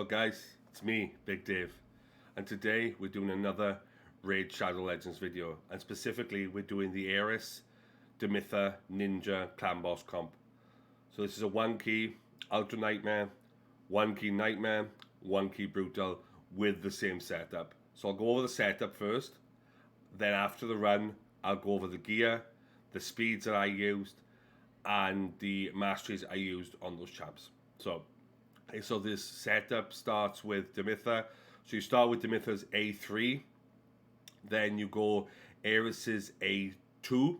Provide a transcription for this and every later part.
up guys, it's me, Big Dave, and today we're doing another Raid Shadow Legends video, and specifically we're doing the Heiress Demytha Ninja Clan Boss comp. So this is a 1 key Ultra Nightmare, 1 key Nightmare, 1 key Brutal with the same setup. So I'll go over the setup first, then after the run I'll go over the gear, the speeds that I used, and the masteries I used on those champs. So this setup starts with Demytha. So you start with Demytha's A3, then you go Heiress's A2,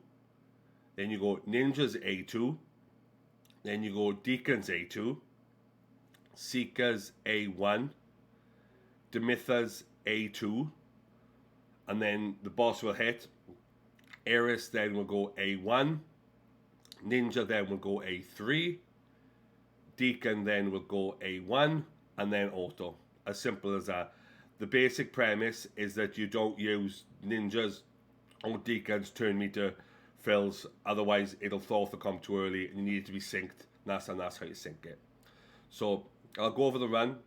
then you go Ninja's A2, then you go Deacon's A2, Seeker's A1, Demytha's A2, and then the boss will hit. Heiress then will go A1, Ninja then will go A3, Deacon then will go A1, and then auto. As simple as that. The basic premise is that you don't use ninjas or deacons turn meter fills, otherwise it'll fall off the comp too early and you need it to be synced. And that's how you sync it. So I'll go over the run.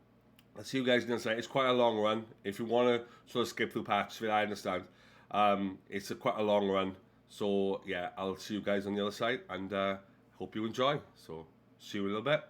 I'll see you guys on the other side. It's quite a long run. If you want to sort of skip through patches, I understand. It's quite a long run. So yeah, I'll see you guys on the other side, and hope you enjoy. So see you in a little bit.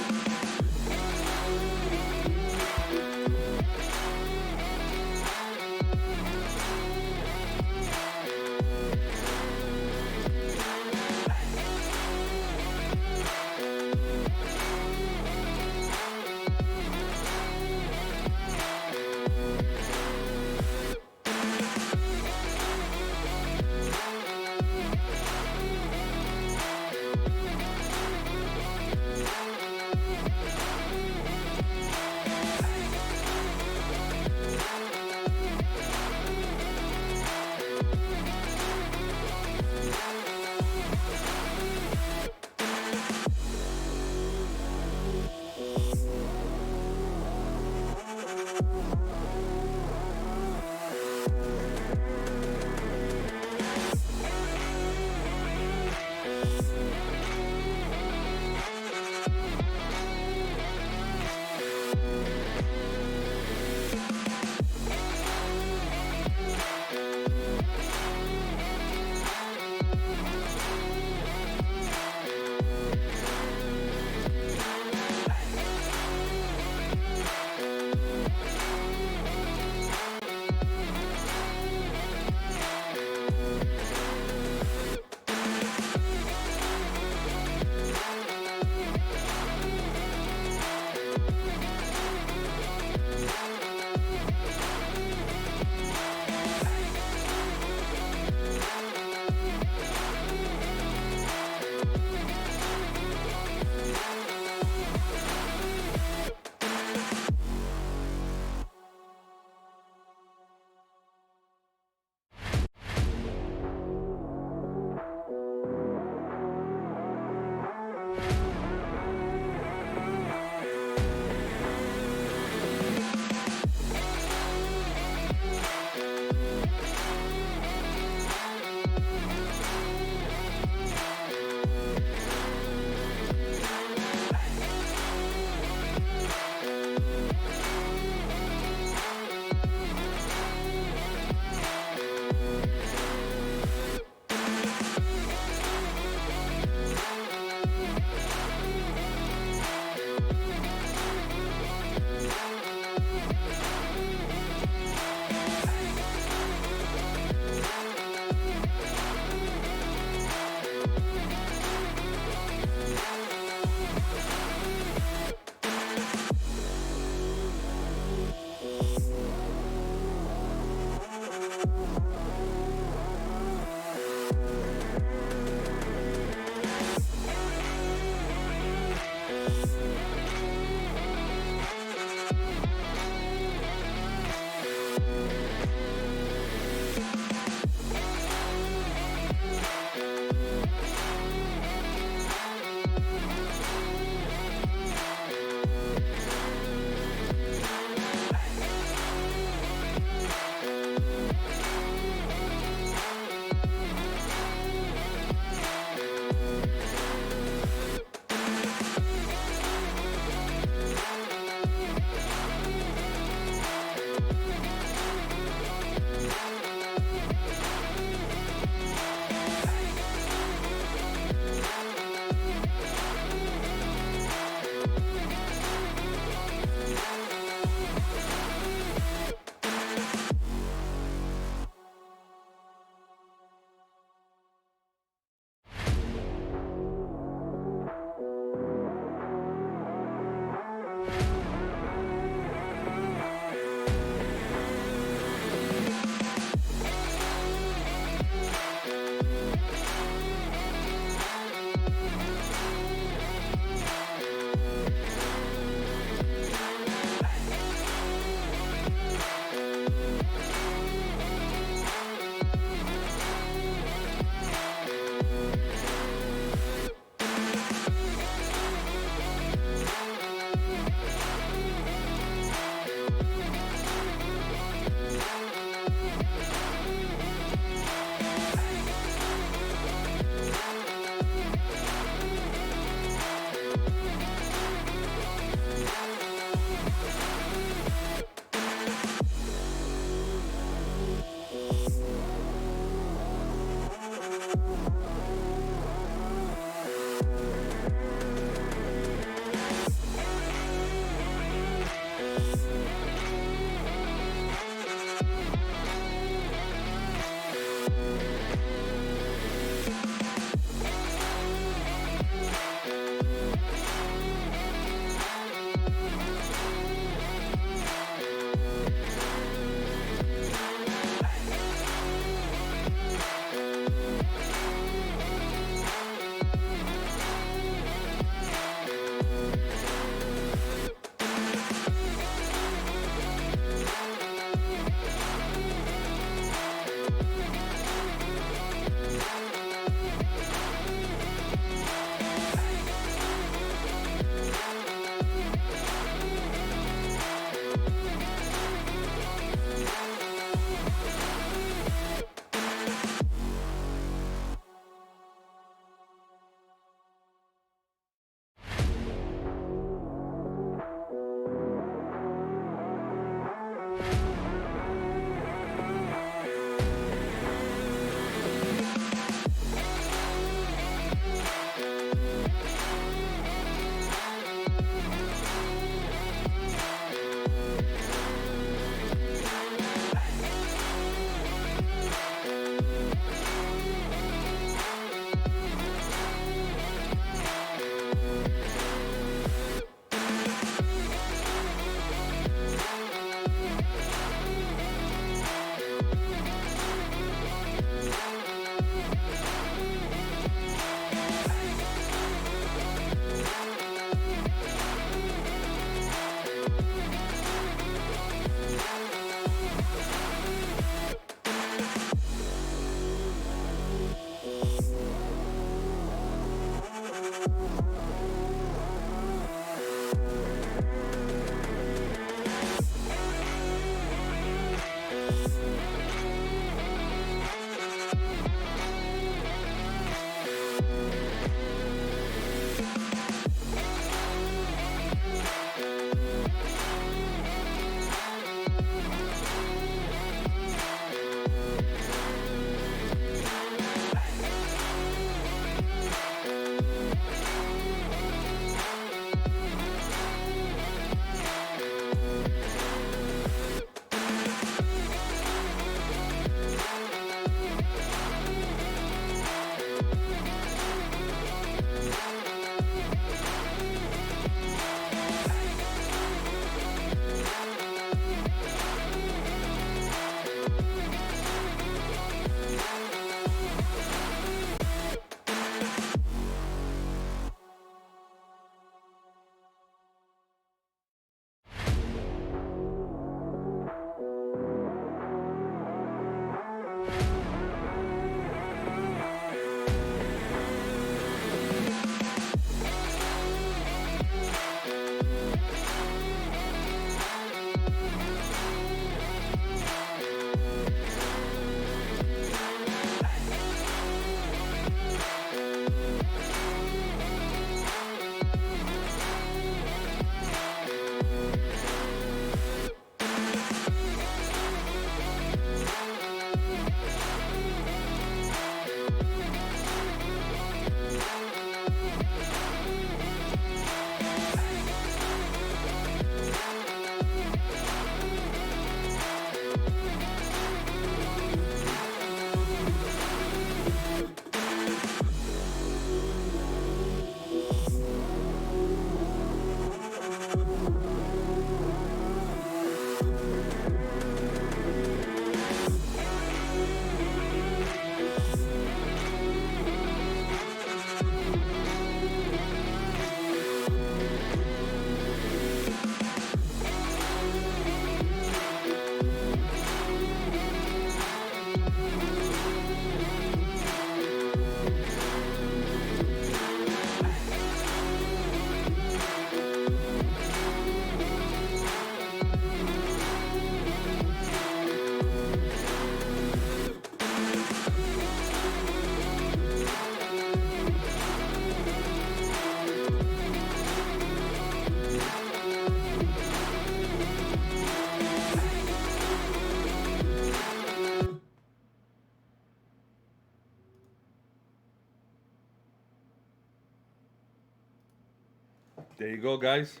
There you go, guys.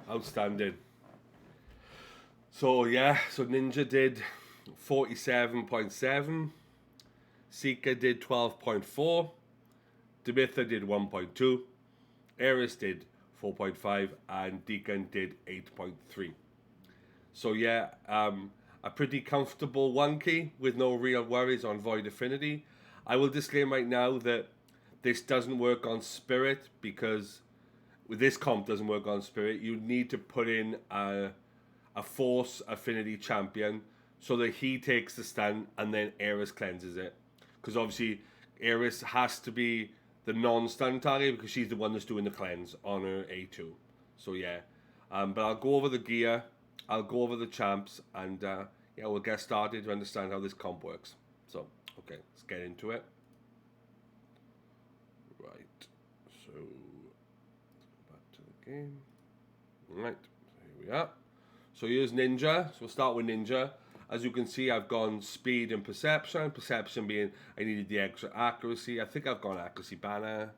Outstanding. So yeah, so Ninja did 47.7, Seeker did 12.4, Demytha did 1.2, Heiress did 4.5, and Deacon did 8.3. So yeah, a pretty comfortable 1 key with no real worries on Void Affinity. I will disclaim right now that this doesn't work on Spirit, because this comp doesn't work on Spirit. You need to put in a Force Affinity champion so that he takes the stun and then Heiress cleanses it. Because obviously Heiress has to be the non-stun target because she's the one that's doing the cleanse on her A2. So yeah, but I'll go over the gear, I'll go over the champs, and yeah, we'll get started to understand how this comp works. So, okay, let's get into it. Right, so back to the game. Right, so here we are. So here's Ninja. So we'll start with Ninja. As you can see, I've gone speed and perception. Perception being I needed the extra accuracy. I think I've gone accuracy banner.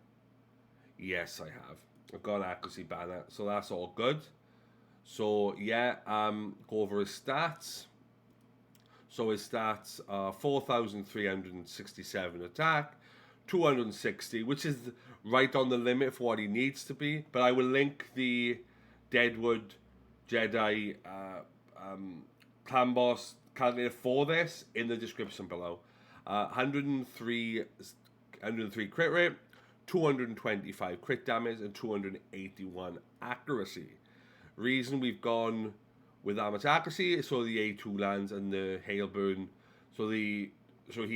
Yes, I have. I've gone accuracy banner. So that's all good. So yeah, go over his stats. So his stats are 4,367 attack, 260, which is right on the limit for what he needs to be. But I will link the Deadwood Jedi clan boss calculator for this in the description below. 103 crit rate, 225 crit damage, and 281 accuracy. Reason we've gone with that much accuracy is so the A2 lands and the hail burn. So he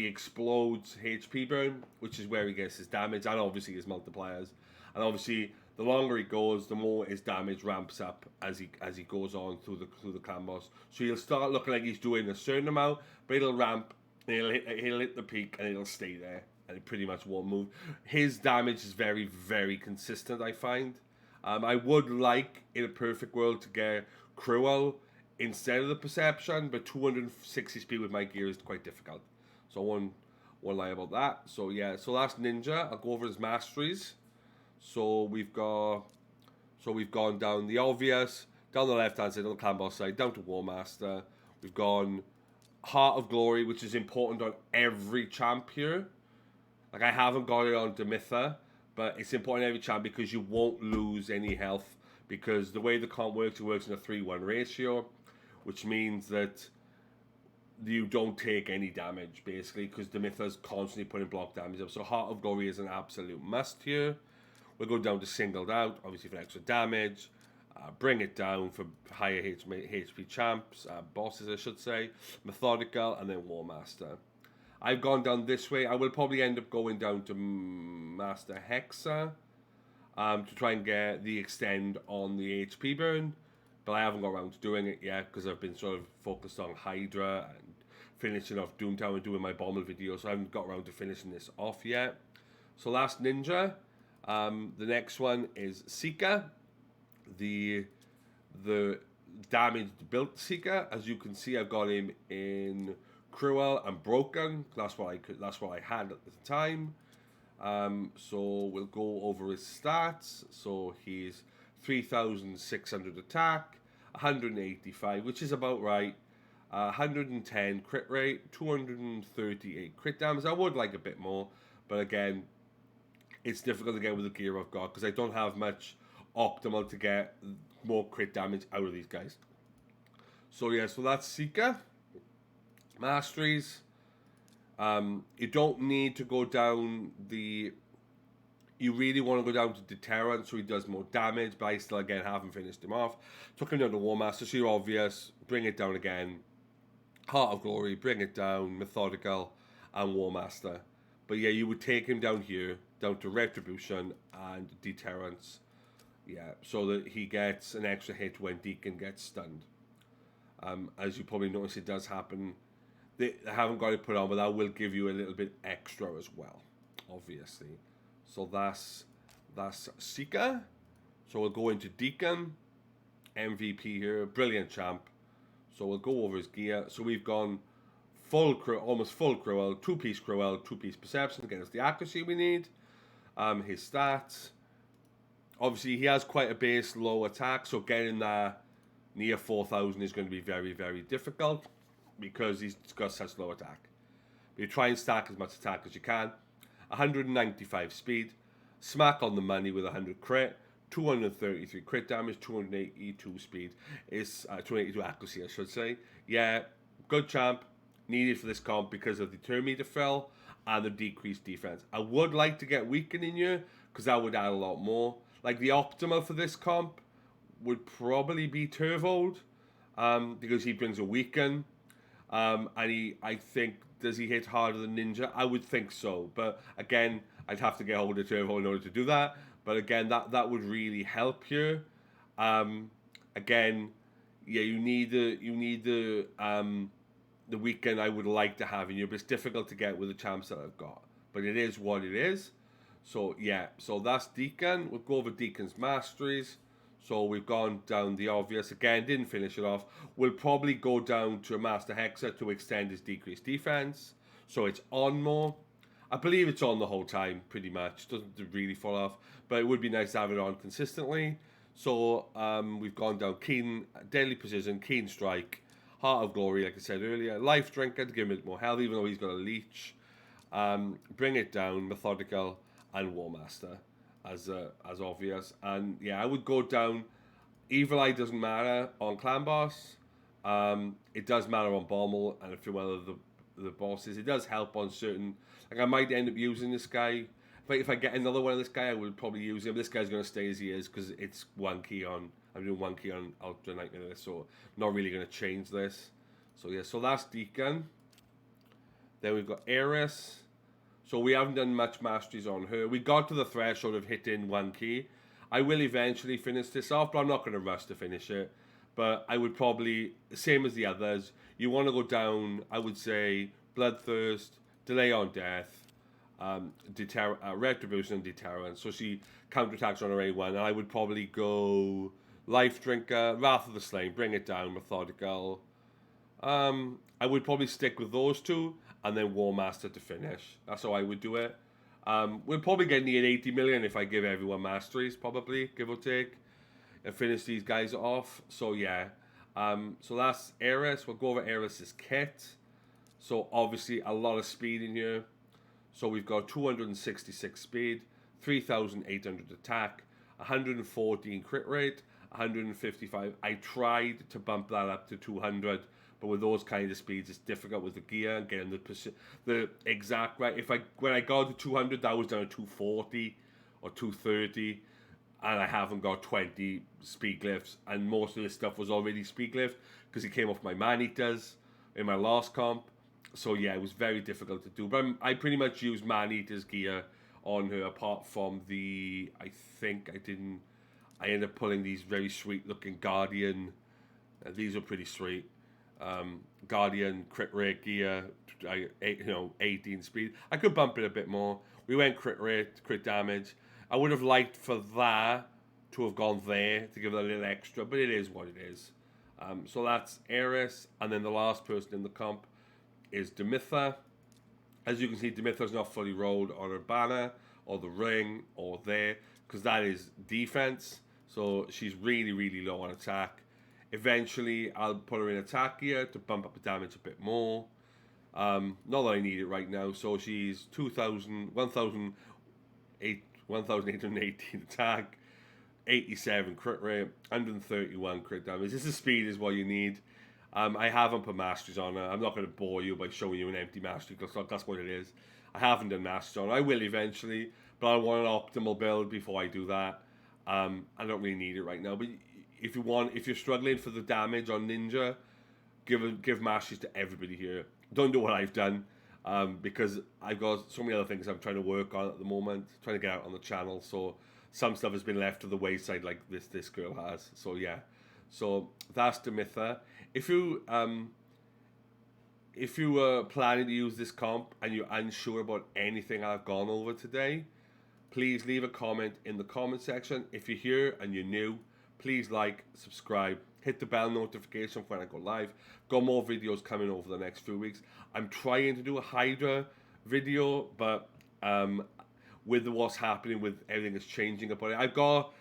explodes HP burn, which is where he gets his damage and obviously his multipliers. And obviously, the longer he goes, the more his damage ramps up as he goes on through the clan boss. So he'll start looking like he's doing a certain amount, but it'll ramp, and he'll hit the peak, and it'll stay there, and it pretty much won't move. His damage is very, very consistent, I find. I would like, in a perfect world, to get Cruel instead of the perception, but 260 speed with my gear is quite difficult. So I won't lie about that. So yeah, so that's Ninja. I'll go over his masteries. So we've gone down the obvious, down the left hand side, on the clan boss side, down to War Master. We've gone Heart of Glory, which is important on every champ here. Like, I haven't got it on Demytha, but it's important on every champ because you won't lose any health, because the way the comp works, it works in a 3-1 ratio, which means that you don't take any damage, basically, because Demytha's constantly putting block damage up. So Heart of Glory is an absolute must here. We'll go down to Singled Out, obviously for extra damage. Bring It Down for higher HP champs, bosses I should say. Methodical, and then War Master. I've gone down this way. I will probably end up going down to Master Hexa to try and get the extend on the HP burn. But I haven't got around to doing it yet because I've been sort of focused on Hydra and finishing off Doomtown and doing my Bommel video. So I haven't got around to finishing this off yet. So last Ninja. The next one is Seeker, the damaged built Seeker. As you can see, I've got him in Cruel and Broken. That's what I had at the time. So we'll go over his stats. So he's 3,600 attack, 185, which is about right. 110 crit rate, 238 crit damage. I would like a bit more, but again, it's difficult to get with the gear I've got because I don't have much optimal to get more crit damage out of these guys. So yeah, so that's Seeker. Masteries. You don't need to go down the... You really want to go down to Deterrent so he does more damage, but I still, again, haven't finished him off. Took him down to War Master, so you're obvious. Bring It Down again. Heart of Glory, Bring It Down, Methodical, and War Master. But yeah, you would take him down here, down to Retribution and Deterrence. Yeah, so that he gets an extra hit when Deacon gets stunned. As you probably notice, it does happen. I haven't got it put on, but that will give you a little bit extra as well, obviously. So that's Seeker. So we'll go into Deacon. MVP here, brilliant champ. So we'll go over his gear. So we've gone almost full Cruel, 2-piece Cruel, 2-piece Perception to get us the accuracy we need. His stats Obviously, he has quite a base low attack, so getting that near 4,000 is going to be very, very difficult because he's got such low attack. But you try and stack as much attack as you can. 195 speed, smack on the money with 100 crit, 233 crit damage, 282 speed. Is 282 accuracy, I should say. Yeah, good champ. Needed for this comp because of the turn meter fill and the decreased defense. I would like to get weaken in here because that would add a lot more. Like the optimal for this comp would probably be Turvold, because he brings a weaken. And I think, does he hit harder than Ninja? I would think so. But again, I'd have to get hold of Turvold in order to do that. But again, that would really help you. Again, yeah, you need the weekend I would like to have in you, but it's difficult to get with the champs that I've got. But it is what it is. So yeah, so that's Deacon. We'll go over Deacon's Masteries. So we've gone down the obvious. Again, didn't finish it off. We'll probably go down to a Master Hexer to extend his decreased defense. So it's on more. I believe it's on the whole time, pretty much. Doesn't really fall off. But it would be nice to have it on consistently. So we've gone down Keen, Deadly Precision, Keen Strike, Heart of Glory, like I said earlier. Life Drinker to give him a bit more health, even though he's got a leech. Bring It Down, Methodical, and War Master as obvious. And yeah, I would go down. Evil Eye doesn't matter on Clan Boss. It does matter on Bommel and a few other the bosses. It does help on certain. Like I might end up using this guy. If I get another one of this guy, I would probably use him. This guy's going to stay as he is because it's one key on. I'm doing one key on Ultra Nightmare, so not really going to change this. So yeah, so that's Deacon. Then we've got Heiress. So we haven't done much masteries on her. We got to the threshold of hitting one key. I will eventually finish this off, but I'm not going to rush to finish it. But I would probably, same as the others, you want to go down, I would say, Bloodthirst, Delay on Death, Retribution and Deterrence. So she counterattacks on her A1, and I would probably go Life Drinker, Wrath of the Slain, Bring It Down, Methodical. I would probably stick with those two, and then War Master to finish. That's how I would do it. We'll probably get near 80 million if I give everyone masteries, probably, give or take, and finish these guys off. So yeah, so that's Heiress. We'll go over Heiress's kit. So obviously a lot of speed in here. So we've got 266 speed, 3,800 attack, 114 crit rate, 155. I tried to bump that up to 200, but with those kind of speeds, it's difficult with the gear and getting the exact right. When I got to 200, that was down to 240 or 230, and I haven't got 20 speed glyphs, and most of this stuff was already speed glyph because it came off my man-eaters in my last comp. So yeah, it was very difficult to do. But I pretty much used man-eater's gear on her, apart from the, I ended up pulling these very sweet looking Guardian. These are pretty sweet. Guardian crit rate gear, 18 speed. I could bump it a bit more. We went crit rate, crit damage. I would have liked for that to have gone there to give it a little extra, but it is what it is. So that's Heiress, and then the last person in the comp is Demytha. As you can see, Demytha's not fully rolled on her banner or the ring or there, because that is defense. So she's really low on attack. Eventually, I'll put her in attack gear to bump up the damage a bit more. Not that I need it right now. So she's 1,818 attack, 87 crit rate, 131 crit damage. This is speed is what you need. I haven't put masteries on her. I'm not going to bore you by showing you an empty mastery because that's what it is. I haven't done masteries on her. I will eventually, but I want an optimal build before I do that. I don't really need it right now, but if you're struggling for the damage on Ninja, give masteries to everybody here. Don't do what I've done, because I've got so many other things I'm trying to work on at the moment, trying to get out on the channel. So some stuff has been left to the wayside, like this girl has. So yeah, so that's Demytha. If you were planning to use this comp and you're unsure about anything I've gone over today, please leave a comment in the comment section. If you're here and you're new, please like, subscribe, hit the bell notification when I go live. Got more videos coming over the next few weeks. I'm trying to do a Hydra video, but with what's happening with everything is changing about it. I've got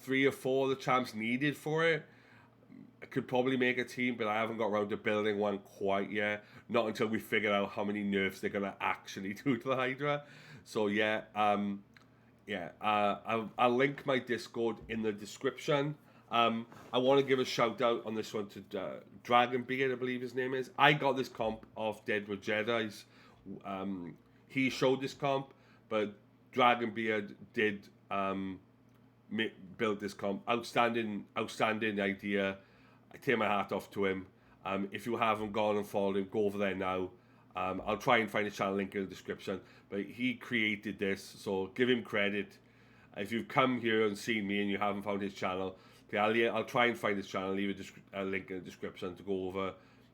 3 or 4 of the champs needed for it. I could probably make a team, but I haven't got around to building one quite yet. Not until we figure out how many nerfs they're gonna actually do to the Hydra. So yeah, I'll link my Discord in the description. I want to give a shout out on this one to Dragonbeard, I believe his name is. I got this comp off Deadwood Jedi's. He showed this comp, but Dragonbeard did build this comp. Outstanding idea. I take my hat off to him. If you haven't gone and followed him, go over there now. I'll try and find his channel link in the description. But he created this, so give him credit. If you've come here and seen me and you haven't found his channel, okay, I'll try and find his channel, leave a link in the description to go over,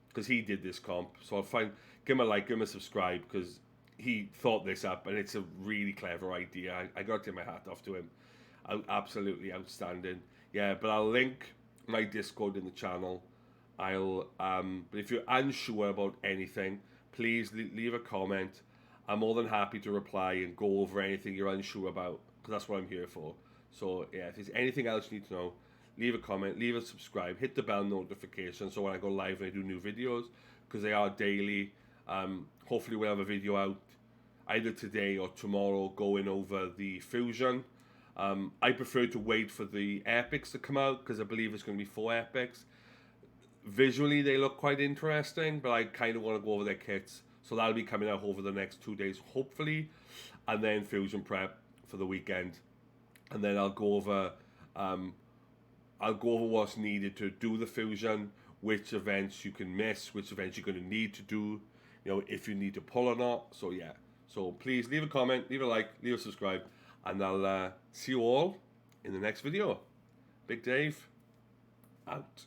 because he did this comp. So give him a like, give him a subscribe, because he thought this up, and it's a really clever idea. I got to take my hat off to him. Absolutely outstanding. Yeah, but I'll link my Discord in the channel. But if you're unsure about anything, please leave a comment. I'm more than happy to reply and go over anything you're unsure about, because that's what I'm here for. So yeah, if there's anything else you need to know, leave a comment, leave a subscribe, hit the bell notification so when I go live and I do new videos, because they are daily. Hopefully we'll have a video out either today or tomorrow going over the fusion. I prefer to wait for the epics to come out, because I believe it's going to be 4 epics. Visually they look quite interesting, but I kind of want to go over their kits, so that'll be coming out over the next 2 days hopefully, and then fusion prep for the weekend, and then I'll go over what's needed to do the fusion, which events you can miss, which events you're going to need to do, if you need to pull or not. So yeah, so please leave a comment, leave a like, leave a subscribe, and I'll see you all in the next video. Big Dave out.